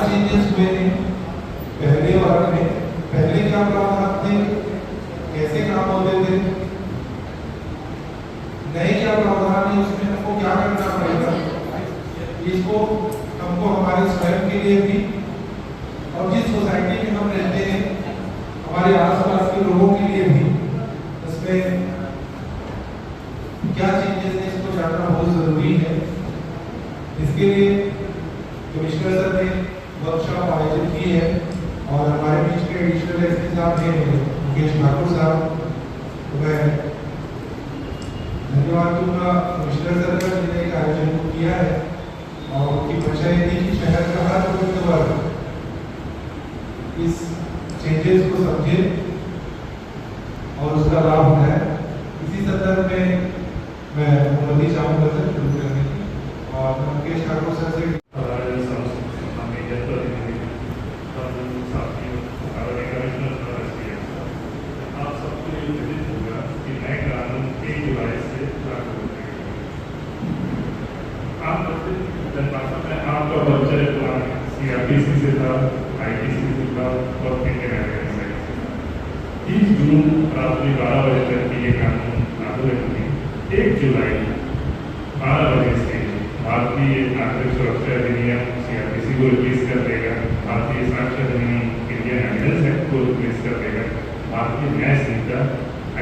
Changes हुए हैं पहले और अब में। पहले क्या प्रावधान थे, कैसे काम होते थे, नए क्या प्रावधान है, उसमें हमको क्या करना पड़ेगा, इसको हमको हमारे स्वयं के लिए भी और जिस सोसाइटी में हम रहते हैं हमारे आसपास के लोगों के लिए भी उसमें क्या चेंजेस है इसको जानना बहुत जरूरी है। इसके लिए कमिश्नर सर ने वर्कशॉप आयोजित की है और हमारे बीच के एडिशनल एसपी साहब हैं मुकेश ठाकुर साहब, तो मैं धन्यवाद दूंगा कमिश्नर सर का जिन्होंने एक आयोजन को किया है और उनकी मंशा ये थी कि शहर का हर वर्ग इस चेंजेस को समझे और उसका लाभ उठाए। इसी संदर्भ में मैं अनुमति चाहूंगा सर शुरू करने की और मुकेश ठाकुर सर से आप सबको ये विदित होगा कि नए कानून 1 जुलाई से लागू हो जाएंगे। आप जनभाषा में आपका परिचय पुराने CRPC से था, ITC से था और इंडियन एयरलाइंस से। 30 जून रात 12 बजे तक ये कानून लागू रहेंगे। 1 जुलाई 12 बजे से भारतीय नागरिक सुरक्षा अधिनियम CRPC को रिप्लेस कर देगा, भारतीय साक्ष्य अधिनियम इंडियन एविडेंस एक्ट को रिप्लेस कर देगा, भारतीय न्याय संहिता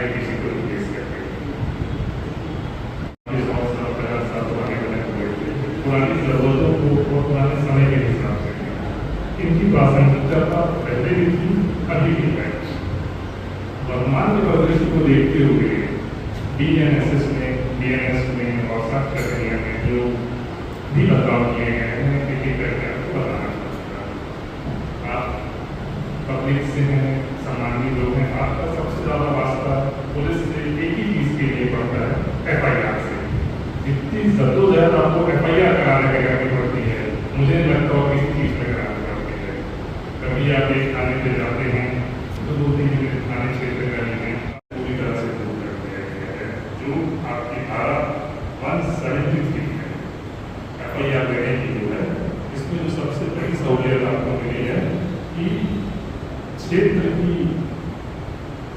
IPC को रिप्लेस कर देगा। पुरानी जरूरतों को और पुराने समय के हिसाब से इनकी प्रासंगिकता पहले भी थी, अभी भी है। वर्तमान के परिदृश्य को देखते हुए DNSS में, DNS में और साक्ष्य अधिनियम में जो भी बदलाव किए गए हैं एक-एक करके आपको बताना चाहूँगा। आप पब्लिक से हैं, सामान्य लोग हैं, आपका सबसे ज़्यादा वास्ता पुलिस से एक ही चीज़ के लिए पड़ता है, FIR से। इतनी जद्दोजहद आपको FIR कराने के करनी पड़ती है, मुझे नहीं लगता और किसी चीज़ में करानी पड़ती है। कभी आप एक थाने पे जाते हैं तो 2-3 दिन थाने क्षेत्र का ही पूरी तरह से दूर कर दिया गया है, जो आपकी धारा 173 है FIR देने की जो है। इसमें जो सबसे बड़ी सहूलियत आपको मिली है कि क्षेत्र की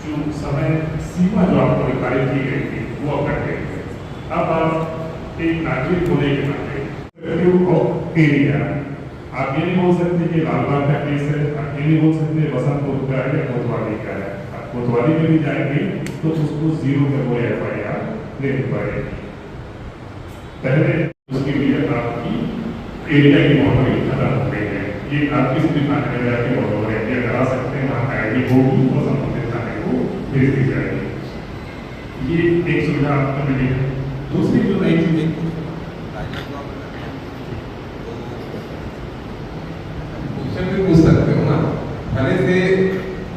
जो समय सीमा जो आपको निर्धारित की गई थी वो अब कट गई है। अब आप एक नागरिक होने के नाते एरिया आप ये नहीं बोल सकते कि लालबाग का केस है, आप ये नहीं बोल सकते बसंतपुर का है या कोतवाली का है। आप कोतवाली में भी जाएंगे तो उसको 0 में वो FIR देनी पड़ेगी। पहले उसके लिए आपकी एरिया की बाउंड्री खत्म हो गई है। ये आप किसी भी थाने में जाके बाउंड्री करा सकते हैं, वहाँ ID होगी और संबंधित थाने को भेज दी जाएगी। ये एक सुविधा आपको मिली है। दूसरी जो नई चीज क्वेश्चन भी पूछ सकते हो ना, पहले से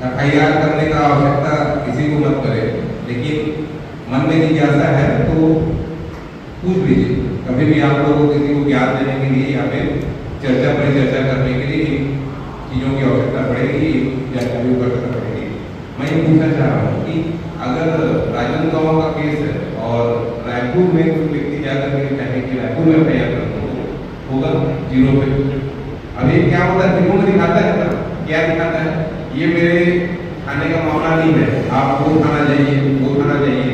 FIR करने का आवश्यकता किसी को मत करे, लेकिन मन में जिज्ञासा है तो पूछ लीजिए। कभी भी आप लोगों को किसी को ज्ञान देने के लिए या फिर परिचर्चा करने के लिए इन चीज़ों की आवश्यकता पड़ेगी या कभी करना पड़ेगी। मैं ये पूछना चाह रहा हूँ कि अगर राजनांदगांव का केस है और रायपुर में कोई व्यक्ति जाकर के कहे कि रायपुर में FIR कर दो, होगा 0 पे। अभी क्या होता है, फिल्मों में दिखाता है ना, क्या दिखाता है, ये मेरे थाने का मामला नहीं है, आप वो थाना जाइए, वो थाना जाइए।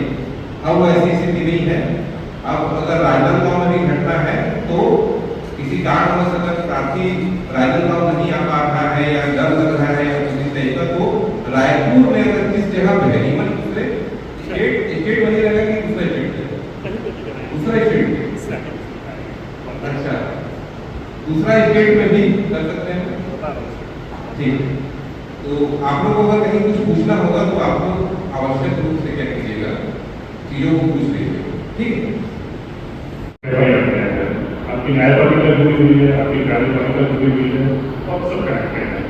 अब वो ऐसी स्थिति नहीं है। अब अगर राजनांदगांव में भी घटना है तो किसी कारणवश अगर प्रार्थी राजनांदगांव नहीं आ पा रहा है या डर लग रहा है या किसी तरीका, तो रायपुर में अगर किस जगह पे है, इवन दूसरे स्टेट बनी रहेगा कि दूसरे स्टेट अच्छा दूसरा स्टेट में भी कर सकते हैं। ठीक, तो आप लोग को अगर कहीं कुछ पूछना होगा तो आप लोग आवश्यक रूप से क्या कीजिएगा, चीजों को पूछ लीजिए। ठीक आपकी न्यायपालिका जुड़ी हुई है, आपकी कार्यपालिका जुड़ी हुई है, और सब कनेक्टेड है।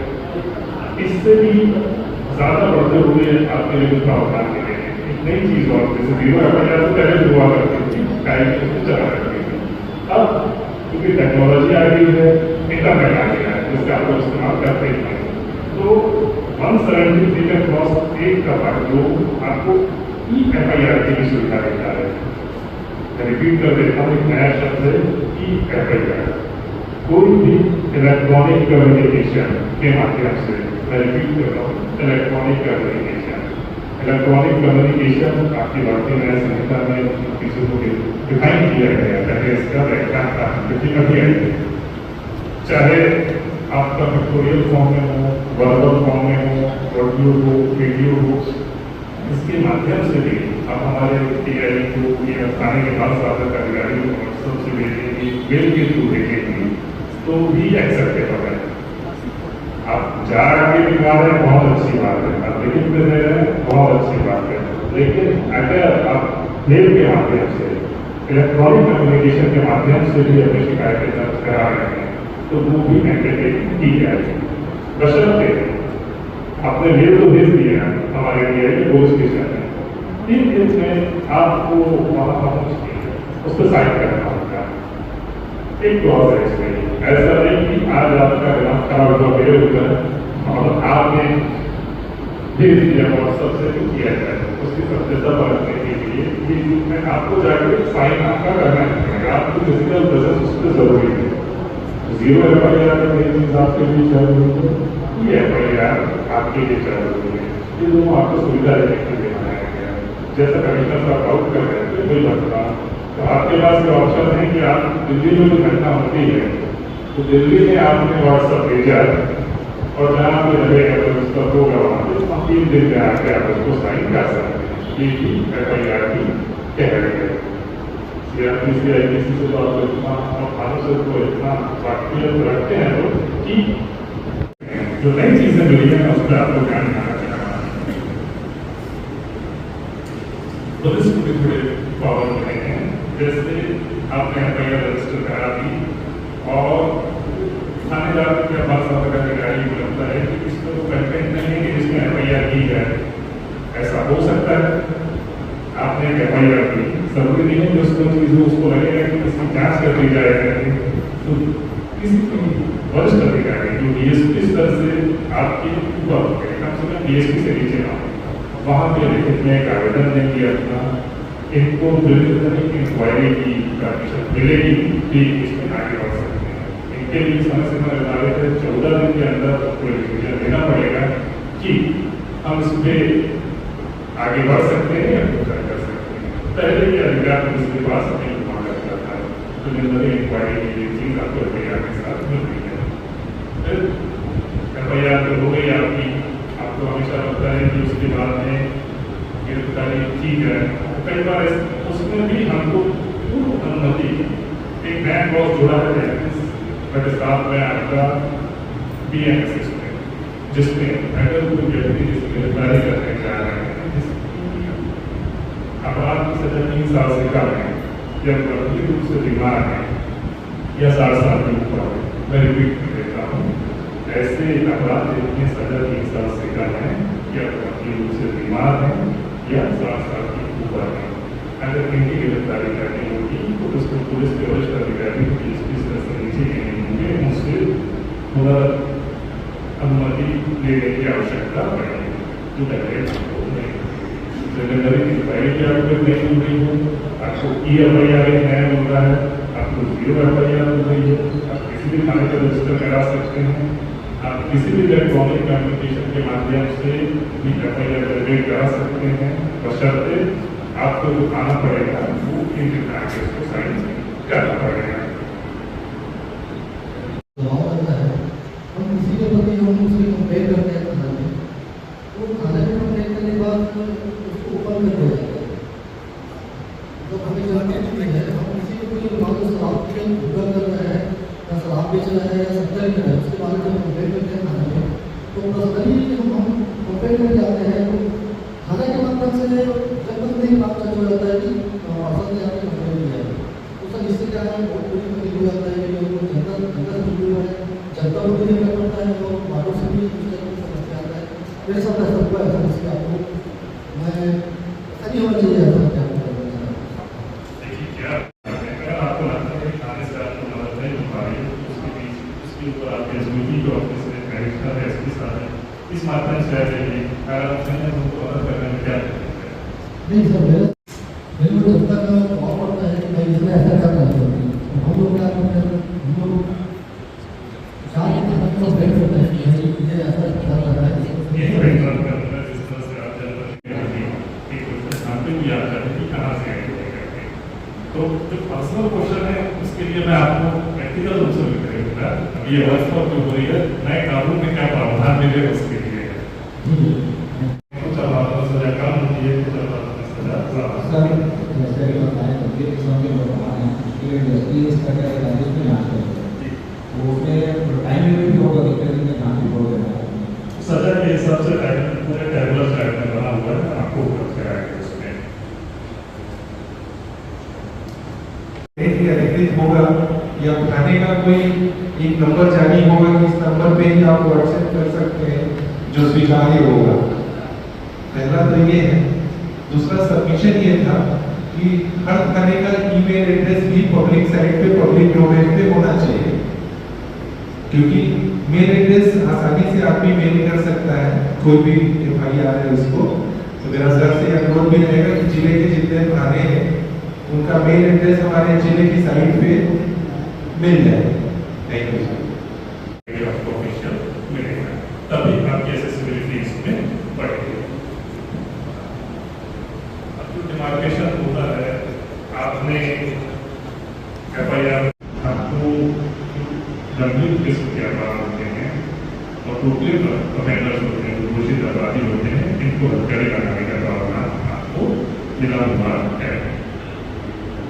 इससे भी ज़्यादा बढ़ते हुए आपके लिए प्रावधान के लिए एक नई चीज़ और जैसे 0 FIR से पहले हुआ करती थी, उसको चला करती थी। अब क्योंकि टेक्नोलॉजी आ गई है, इंटरनेट आ गया है, जिसका आप लोग इस्तेमाल करते हैं, तो 173 का क्रॉस 1 का पार्ट 2 आपको FIR की भी सुविधा देता है। रिपीट कर देता हूँ, एक नया शब्द है EFIR। कोई भी इलेक्ट्रॉनिक कम्युनिकेशन के माध्यम से, मैं रिपीट कर रहा हूँ, इलेक्ट्रॉनिक कम्युनिकेशन आपकी भारतीय न्याय संहिता में किसी को डिफाइन किया गया है, पहले इसका व्याख्यान था, लेकिन अभी आई चाहे आपका पिक्टोरियल फॉर्म में हो, वर्बल फॉर्म में हो, ऑडियो हो, वीडियो हो, इसके माध्यम से भी आप हमारे टीआई को या थाने के पास साधक अधिकारी को व्हाट्सएप से भेजेंगे, मेल के थ्रू भेजेंगे, तो भी एक्सेप्टेबल है। आप जाके दिखा रहे हैं, बहुत अच्छी बात है, आप लिखित में दे रहे हैं, बहुत अच्छी बात है, लेकिन अगर आप मेल के माध्यम से, इलेक्ट्रॉनिक कम्युनिकेशन के माध्यम से भी अपनी शिकायतें दर्ज करा रहे हैं, तो वो भी एंटरटेन की जाएगी। बशर्ते आपने मेल तो भेज दिया हमारे इंडिया के पुलिस स्टेशन में, 3 दिन में आपको वहाँ पहुँच के उस पर साइन करना होगा। एक क्लॉज है इसमें, ऐसा नहीं कि आज आपका दिमाग खराब हुआ मेरे ऊपर और आपने भेज दिया व्हाट्सएप से तो किया जाए, उसकी सत्यता बरतने के लिए ये मैं आपको जाकर साइन आपका करना पड़ेगा, आपकी फिजिकल प्रेजेंस उस पर जरूरी है। 0 FIR मेरे हिसाब से भी जरूरी है, ये FIR आपके लिए जरूरी है। ये दोनों आपको सुविधा देने के लिए बनाया गया है। जैसा कमिश्नर साहब आउट कर रहे थे, वही बता, तो आपके पास ये ऑप्शन है कि आप दिल्ली में जो घटना होती है, तो दिल्ली में आपने व्हाट्सएप भेजा और जहाँ पे रहेगा तो उसका होगा वहाँ पे 3 दिन में आके आप उसको साइन कर सकते हैं। ये भी FIR की कह रही है। CRPC IPC से तो आप इतना और थानों से तो इतना वाकफियत रखते हैं लोग कि जो नई चीजें मिली हैं उस पर आपको ध्यान देना चाहिए। पुलिस को भी थोड़े पावर मिले हैं, जैसे आपने FIR रजिस्टर करा दी और थानेदार के पास आपका अधिकारी को लगता है कि इसमें तो कंटेंट नहीं है कि जिसमें FIR की जाए, ऐसा हो सकता है। आपने एक FIR की, जरूरी नहीं है कि उसको चीज़ों उसको लगेगा कि इसकी जाँच कर दी जाएगी, तो किसी वरिष्ठ अधिकारी जो DSP स्तर से आपके ऊपर होंगे, कम से कम DSP से नीचे ना हो, वहाँ पे लिखित में एक आवेदन देंगे अपना, इनको बिल्कुल करने की इंक्वायरी की परमिशन मिलेगी कि इसमें आगे बढ़ सकते हैं। इनके लिए समय सीमा निर्धारित है, 14 दिन के अंदर कोई डिसीजन देना पड़ेगा कि हम इस पर आगे बढ़ सकते हैं या कर सकते हैं। पहले ये अधिकार पुलिस के पास नहीं हुआ करता था, तो जनरली इंक्वायरी की ये चीज़ आपको FIR के साथ मिल रही है। फिर FIR तो हो गई आपकी, आपको हमेशा लगता है कि उसके बाद में गिरफ्तारी की जाए, कई बार उसमें भी हमको पूर्व अनुमति एक नया क्लॉज जोड़ा है बट साथ में आपका BNSS में, जिसमें अगर कोई व्यक्ति जिसकी गिरफ्तारी करने जा रहे हैं, अपराध की सजा 3 साल से कम है या गंभीर रूप से बीमार है या 60 साल के ऊपर है, मैं रिपीट कर देता हूँ, ऐसे अपराध जिनकी सजा 3 साल से कम है या गंभीर रूप से बीमार है या 60 साल के ऊपर है, अगर इनकी गिरफ्तारी करनी होगी तो उसको पुलिस के वरिष्ठ अधिकारी DSP स्तर से नीचे नहीं होंगे, उनसे अनुमति लेने की आवश्यकता पड़ेगी, जो पहले सेकेंडरी की इंक्वायरी की आपको नहीं मिल रही है, आपको EFIR नया मिल रहा है, आपको 0 FIR मिल रही है, आप किसी भी थाने पर रजिस्टर करा सकते हैं, आप किसी भी इलेक्ट्रॉनिक कम्युनिकेशन के माध्यम से भी FIR जनरेट करा सकते हैं, बशर्ते आपको जो आना पड़ेगा वो इन डिफरेंसेस को साइन करना पड़ेगा। हम किसी के प्रति हम उसकी कंपेयर करते हैं थाने में, तो थाने में कंपेयर करने के बाद उसको ऊपर कर दिया जाता है। तो हमें जानकारी नहीं है, हम किसी को कोई मान लो शराब के भुगतान कर रहे हैं या शराब बेच रहे हैं या सप्लाई कर रहे हैं, उसके बाद जब कंपेयर करते हैं थाने में, तो पर्सनली हम कंपेयर कर जाते हैं, तो थाने के माध्यम से जब तक नहीं प्राप्त हो जाता है कि पर्सन ने आपने कंपेयर किया है, तो सर इससे क्या है बहुत बुरी तकलीफ हो जाता है कि उनको जनता जनता को भी देखना पड़ता है और बालों से भी कुछ समस्या आता है। मेरे साथ ऐसा हुआ है, इसलिए आपको मैं ऐसा नहीं होना चाहिए, ऐसा क्या देखिए क्या अगर आपको लगता है कि थाने से आपको मदद नहीं हो पा रही है, उसके बीच उसके ऊपर आप SVP के ऑफिस से कमिश्नर SP साहब हैं, इस माध्यम से आ जाइए, अगर आप चाहें तो उनको मदद करने में क्या नहीं सर, मेरे को जब तक बहुत पड़ता है कि रहती होती है। तो हम लोग क्या करते हैं, हम लोग साथ में मतलब बैठ करते हैं कि भाई मुझे ऐसा पता लगा है ये तो इंटरप्ट करता है जिस तरह से आप जनता की क्वेश्चन आपको भी याद है कि कहाँ से आए हैं करके। तो जो पर्सनल क्वेश्चन है उसके लिए मैं आपको प्रैक्टिकल रूप से बताऊंगा। अभी ये वर्कशॉप जो हो रही है नए कानून में क्या प्रावधान मिले उसके लिए तो चल रहा था सजा कम होती है तो चल रहा था सजा सर जैसे कि बताया कि किसान के लोग आ रहे हैं उसके लिए जस्टिस का क्या राजेश में जांच करेंगे वो उसमें टाइम लिमिट भी होगा कितने दिन में जांच रिपोर्ट देना है। सजा के हिसाब से पूरे टेबलर साइड में बना हुआ है आपको उपलब्ध कराएंगे उसमें अधिकृत होगा या थाने का कोई एक नंबर जारी होगा कि इस नंबर पे ही आप व्हाट्सएप कर सकते हैं जो स्वीकार्य होगा। पहला तो ये है। दूसरा सबमिशन ये था कि हर थाने का ईमेल एड्रेस भी पब्लिक साइट पे पब्लिक डोमेन पे होना चाहिए, क्योंकि मेल एड्रेस आसानी से आदमी मेल कर सकता है कोई भी FIR है उसको। तो मेरा सर से अनुरोध भी रहेगा कि जिले के जितने थाने हैं उनका मेल एड्रेस हमारे जिले की साइट पे मिल जाए। Thank you sir. आपको ऑफिशियल मिलेगा तभी आपकी एक्सेसिबिलिटी इसमें बढ़ेगी। अब जो डिमार्केशन होता है आपने FIR आपको गंभीर किस्म के अपराध होते हैं और टोटली ऑफेंडर्स होते हैं जो घोषित अपराधी होते हैं इनको हथकड़ी लगाने का प्रावधान आपको मिला हुआ है।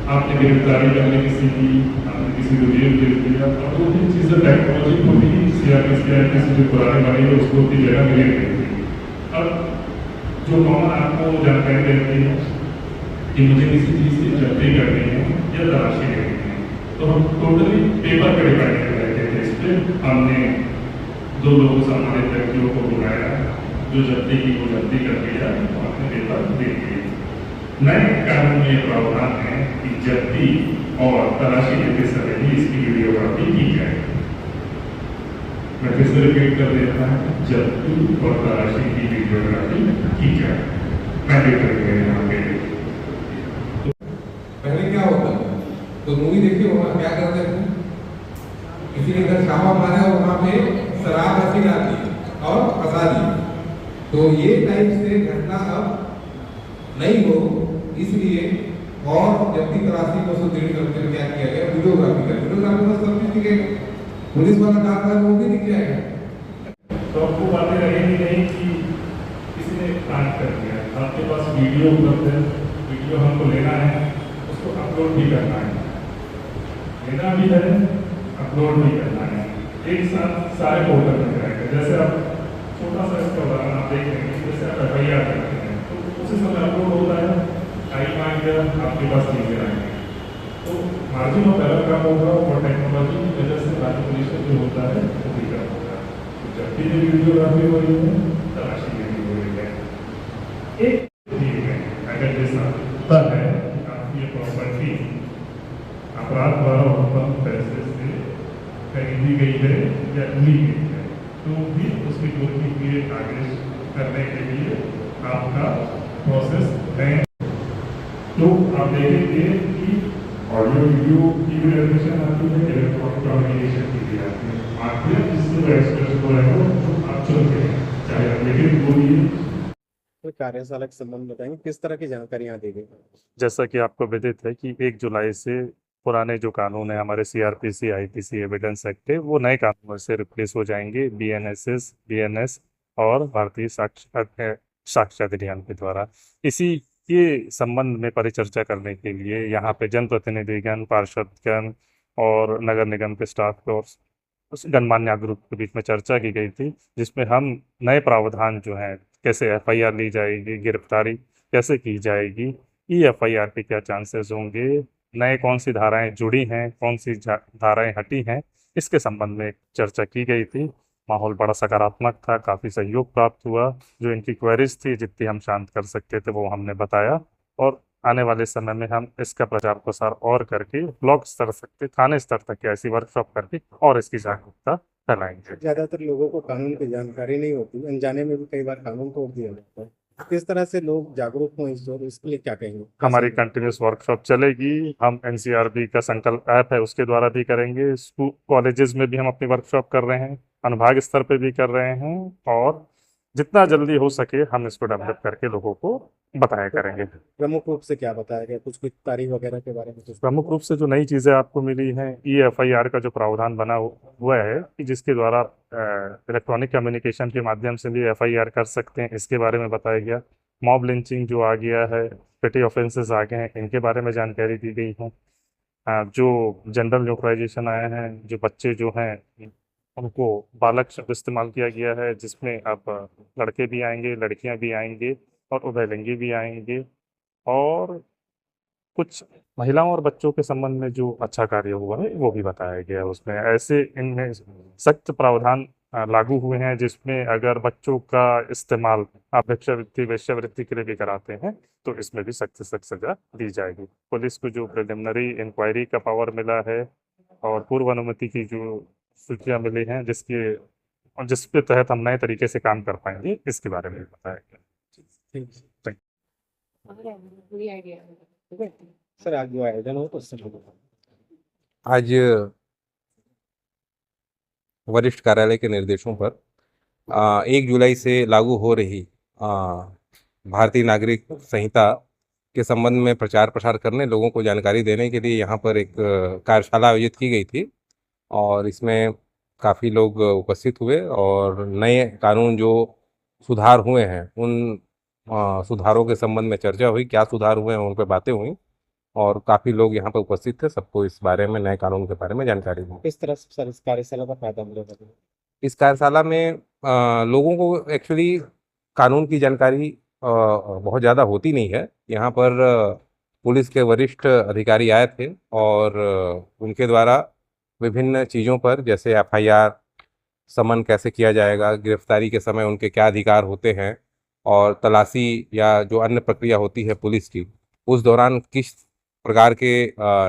आपने गिरफ्तारी करने किसी की आपने किसी को जेल दे दिया और दो तीन चीज़ें टेक्नोलॉजी को भी CRPC जो पुराने बनी है उसको की जगह मिले गई थी। अब जो कॉमन आपको जानकारी रहती है कि मुझे किसी चीज़ की जब्ती करनी है या तलाशी लेनी है तो हम टोटली पेपर पे डिपेंड कर रहे थे। इस पर हमने दो लोगों से हमारे व्यक्तियों को बुलाया जो जब्ती की वो जब्ती कर दिया और अपने पेपर दे दिए। नए कानून में प्रावधान है कि जब्ती और तलाशी लेते समय ही इसकी वीडियोग्राफी की जाए। मैं फिर से रिपीट कर देता हूँ, जब्ती और तलाशी की वीडियोग्राफी की जाए। मैंडेटरी है यहाँ पे। पहले क्या होता था तो मूवी देखी होगा क्या करते थे किसी के घर छापा मारा और वहाँ पे शराब रखी जाती है और फंसा दी। तो ये टाइप से घटना अब नहीं हो इसलिए और जब्ती तलाशी को सुदृढ़ करते हुए क्या किया गया वीडियोग्राफी का वीडियोग्राफी में सब कुछ दिखेगा पुलिस वाला काम कर वो भी दिख जाएगा। तो आपको बातें रहेगी नहीं कि किसी ने कांड कर दिया। आपके पास वीडियो उपलब्ध है, वीडियो हमको लेना है उसको अपलोड भी करना है, लेना भी है अपलोड भी करना है। एक साथ सारे पोर्टल में जाएगा। जैसे आप छोटा सा इसका उदाहरण आप देख लेंगे जैसे आप FIR करते हैं तो उसी समय अपलोड होता है टाइम आ गया आपके पास चीजें आएंगे तो मार्जिन ऑफ एरर कम होगा और टेक्नोलॉजी की वजह से मैनिपुलेशन जो होता है वो भी कम होगा। तो जब भी ये वीडियोग्राफी हो रही है तलाशी में भी हो रही है। एक चीज में अगर जैसा होता है आपकी ये प्रॉपर्टी अपराध द्वारा उत्पन्न पैसे से खरीदी गई है या ली गई है तो भी उसकी पूर्ति के आदेश करने के लिए आपका प्रोसेस है। तो आप देखेंगे कि ऑडियो वीडियो की भी रेगुलेशन आती है, इलेक्ट्रॉनिक कम्युनिकेशन की भी आती है। आपके जिससे एक्सप्रेस हो रहे हो तो आप चलते हैं चाहे आप लेकिन बोलिए। तो कार्यशाला के संबंध में बताएंगे किस तरह की जानकारियाँ दी गई। जैसा कि आपको विदित है कि 1 जुलाई से पुराने जो कानून है हमारे CRPC IPC एविडेंस एक्ट है वो नए कानूनों से रिप्लेस हो जाएंगे BNSS BNS और भारतीय साक्ष्य अधिनियम के द्वारा। इसी के संबंध में परिचर्चा करने के लिए यहाँ पे जनप्रतिनिधिगण पार्षदगण और नगर निगम के स्टाफ और उस गणमान्य ग्रुप के बीच में चर्चा की गई थी जिसमें हम नए प्रावधान जो हैं कैसे FIR ली जाएगी, गिरफ्तारी कैसे की जाएगी, EFIR के क्या चांसेस होंगे, नए कौन सी धाराएं जुड़ी हैं, कौन सी धाराएं हटी हैं, इसके संबंध में चर्चा की गई थी। माहौल बड़ा सकारात्मक था, काफ़ी सहयोग प्राप्त हुआ। जो इनकी क्वेरीज थी जितनी हम शांत कर सकते थे वो हमने बताया और आने वाले समय में हम इसका प्रचार प्रसार और करके ब्लॉक स्तर तक थाने स्तर तक ऐसी वर्कशॉप करके और इसकी जागरूकता फैलाएंगे। ज़्यादातर लोगों को कानून की जानकारी नहीं होती, अनजाने में भी कई बार कानून तोड़ दिया जाता है। किस तरह से लोग जागरूक हों इसके लिए क्या कहेंगे? हमारी कंटिन्यूस वर्कशॉप चलेगी। हम एनसीआरबी का संकल्प ऐप है उसके द्वारा भी करेंगे, स्कूल कॉलेजेस में भी हम अपनी वर्कशॉप कर रहे हैं, अनुभाग स्तर पे भी कर रहे हैं, और जितना जल्दी हो सके हम इसको डेवलप करके लोगों को बताया करेंगे। प्रमुख रूप से क्या बताया गया, कुछ कुछ तारीख वगैरह के बारे में कुछ? प्रमुख रूप से जो नई चीज़ें आपको मिली हैं, EFIR का जो प्रावधान बना हुआ है कि जिसके द्वारा इलेक्ट्रॉनिक कम्युनिकेशन के माध्यम से भी FIR कर सकते हैं, इसके बारे में बताया गया। मॉब लिंचिंग जो आ गया है, पेटी ऑफेंसेस आ गए हैं, इनके बारे में जानकारी दी गई है। जो जेंडर न्यूट्रलाइजेशन आए हैं, जो बच्चे जो हैं उनको बालक शब्द इस्तेमाल किया गया है, जिसमें अब लड़के भी आएंगे, लड़कियां भी आएंगे और उभयलिंगी भी आएंगे, और कुछ महिलाओं और बच्चों के संबंध में जो अच्छा कार्य हुआ है वो भी बताया गया है उसमें। ऐसे इनमें सख्त प्रावधान लागू हुए हैं जिसमें अगर बच्चों का इस्तेमाल आप भिक्षावृत्ति वेश्यावृत्ति के लिए भी कराते हैं तो इसमें भी सख्त से सख्त सजा दी जाएगी। पुलिस को जो प्रिलिमिनरी इंक्वायरी का पावर मिला है और पूर्व अनुमति की जो सूचियां मिली हैं जिसके तहत हम नए तरीके से काम कर पाएंगे, इसके बारे में बताया गया। ठीक है सर, आज जो आयोजन हो तो उससे आज वरिष्ठ कार्यालय के निर्देशों पर 1 जुलाई से लागू हो रही भारतीय नागरिक संहिता के संबंध में प्रचार प्रसार करने, लोगों को जानकारी देने के लिए यहाँ पर एक कार्यशाला आयोजित की गई थी, और इसमें काफ़ी लोग उपस्थित हुए और नए कानून जो सुधार हुए हैं उन सुधारों के संबंध में चर्चा हुई। क्या सुधार हुए हैं उन पर बातें हुई, और काफ़ी लोग यहाँ पर उपस्थित थे। सबको इस बारे में, नए कानून के बारे में जानकारी दी। किस तरह से सर इस कार्यशाला का फायदा मिलेगा? इस कार्यशाला में लोगों को एक्चुअली कानून की जानकारी बहुत ज़्यादा होती नहीं है। यहाँ पर पुलिस के वरिष्ठ अधिकारी आए थे और उनके द्वारा विभिन्न चीज़ों पर, जैसे FIR, समन कैसे किया जाएगा, गिरफ्तारी के समय उनके क्या अधिकार होते हैं, और तलाशी या जो अन्य प्रक्रिया होती है पुलिस की, उस दौरान किस प्रकार के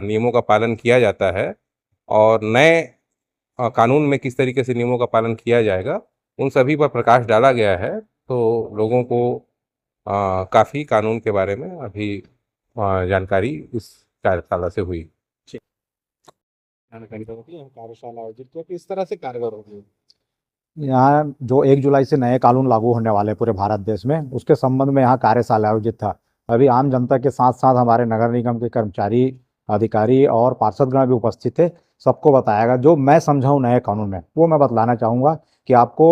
नियमों का पालन किया जाता है, और नए कानून में किस तरीके से नियमों का पालन किया जाएगा, उन सभी पर प्रकाश डाला गया है। तो लोगों को काफ़ी कानून के बारे में अभी जानकारी इस कार्यशाला से हुई। कार्यशाला आयोजित किया, किस तरह से कारगर होगी? यहाँ जो 1 जुलाई से नए कानून लागू होने वाले पूरे भारत देश में, उसके संबंध में यहाँ कार्यशाला आयोजित था। अभी आम जनता के साथ साथ हमारे नगर निगम के कर्मचारी, अधिकारी और पार्षदगण भी उपस्थित थे। सबको बताया गया जो मैं समझा हूँ नए कानून में, वो मैं बतलाना चाहूँगा कि आपको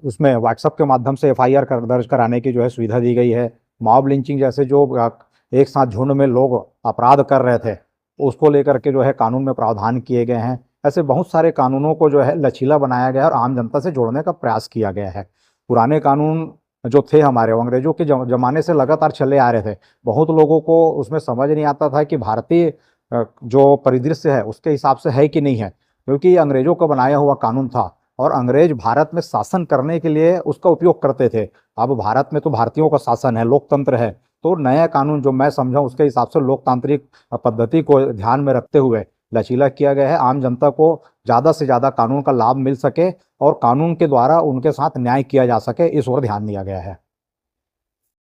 उसमें व्हाट्सएप के माध्यम से FIR दर्ज कराने की जो है सुविधा दी गई है। मॉब लिंचिंग जैसे जो एक साथ झुंड में लोग अपराध कर रहे थे, उसको लेकर के जो है कानून में प्रावधान किए गए हैं। ऐसे बहुत सारे कानूनों को जो है लचीला बनाया गया है और आम जनता से जोड़ने का प्रयास किया गया है। पुराने कानून जो थे हमारे, वो अंग्रेजों के ज़माने से लगातार चले आ रहे थे। बहुत लोगों को उसमें समझ नहीं आता था कि भारतीय जो परिदृश्य है उसके हिसाब से है कि नहीं है, क्योंकि अंग्रेजों का बनाया हुआ कानून था और अंग्रेज भारत में शासन करने के लिए उसका उपयोग करते थे। अब भारत में तो भारतीयों का शासन है, लोकतंत्र है, तो नया कानून जो मैं समझा उसके हिसाब से लोकतांत्रिक पद्धति को ध्यान में रखते हुए लचीला किया गया है। आम जनता को ज़्यादा से ज़्यादा कानून का लाभ मिल सके और कानून के द्वारा उनके साथ न्याय किया जा सके, इस ओर ध्यान दिया गया है।